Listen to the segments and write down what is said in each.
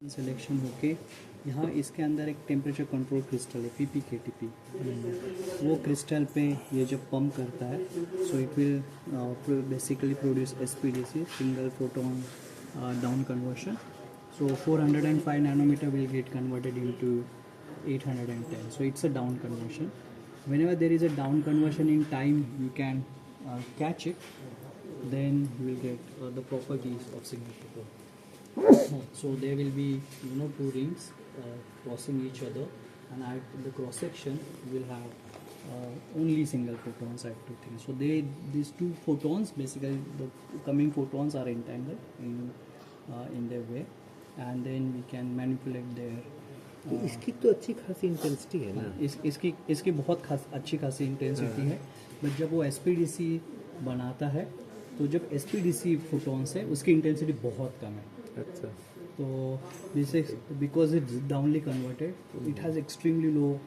Selection होके यहाँ इसके अंदर एक टेम्परेचर कंट्रोल क्रिस्टल है PPKTP। वो क्रिस्टल पे ये जब पंप करता है so it will basically produce SPDC single photon down conversion. So 405 nanometer will get converted into 810. So it's a down conversion. Whenever there is a down conversion in time, you can catch it. Then you will get the properties of single photon. So there will be two rings crossing each other, and at the cross section you will have only single photons at two things. So these two photons, basically the coming photons are entangled in their way, and then we can manipulate their इसकी तो अच्छी खासी intensity है ना। इसकी बहुत अच्छी खासी इंटेंसिटी है, बट जब वो SPDC बनाता है तो जब SPDC फोटॉन्स है उसकी इंटेंसिटी बहुत कम है। अच्छा, तो this is because it's downly converted, it has extremely low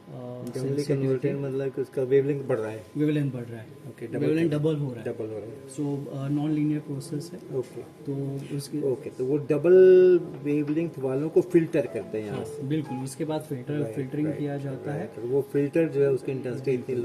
converted मतलब कि उसका वेवलेंथ बढ़ रहा है। वेवलेंथ बढ़ रहा है, ओके, वेवलेंथ डबल हो रहा है। डबल हो रहा है। सो नॉन लीनियर प्रोसेस है। ओके, तो उसकी तो वो डबल वेवलेंथ वालों को फिल्टर करते हैं यहाँ से। बिल्कुल, उसके बाद फिल्टरिंग किया जाता है। तो वो फिल्टर जो है उसकी इंटेंसिटी इतनी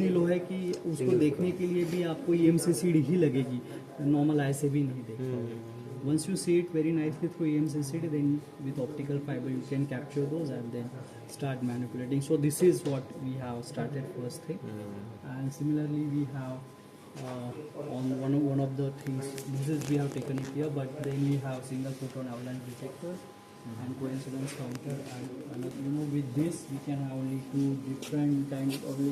लो है कि उसको देखने के लिए भी आपको EMCCD ही लगेगी, नॉर्मल आई से भी नहीं देख पाओगे। Once you see it very nicely through EMCCD, then with optical fiber you can capture those and then start manipulating. So this is what we have started first thing, and similarly we have on one of the things, this is we have taken it here, but then we have single photon avalanche detector and coincidence counter, and with this we can have only two different kinds of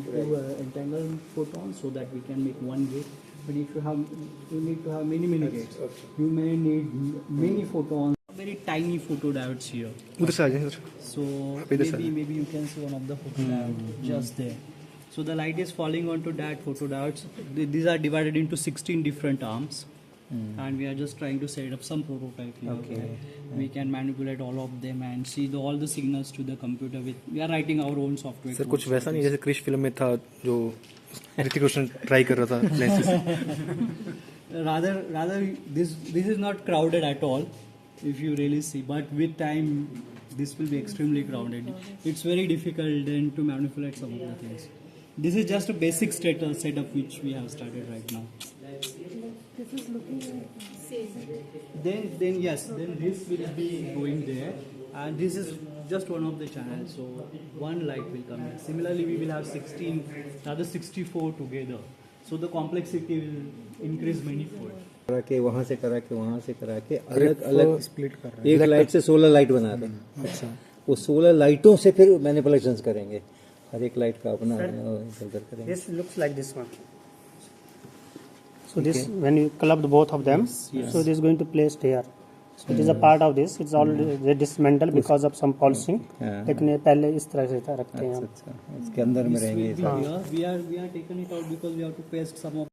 entangled photons so that we can make one gate. But if you need to have many gates. Okay. You may need many photons, very tiny photodiodes here. So maybe you can see one of the photodiodes just there. So the light is falling onto that photodiodes. These are divided into 16 different arms, and we are just trying to set up some prototype here. Okay. We can manipulate all of them and see all the signals to the computer. We are writing our own software. Sir कुछ वैसा नहीं जैसे Krrish film में था जो Hrithik Roshan try कर रहा था lenses. rather this is not crowded at all if you really see, but with time this will be extremely crowded. It's very difficult then to manipulate some of the things. This is just a basic setup which we have started right now. This is looking safe. Then yes, then this will be going there, and this is just one of the channels, so one light will come in. Similarly we will have 64 together, so the complexity will increase manifold. करा के वहाँ से करा के अलग split कर रहा है। एक लाइट से 16 लाइट बना रहे हैं। अच्छा, वो 16 लाइटों से फिर मैनिपुलेशंस करेंगे, हर एक लाइट का अपना फिल्टर करेंगे। This looks like this one. So this, when you club both of them, so it is going to place here. So it is a part of this. It's already dismantled because of some polishing. लेकिन ये पहले इस तरह से रखते हैं हम। अच्छा, इसके अंदर में रहेंगे। We are taken it out because we have to paste some of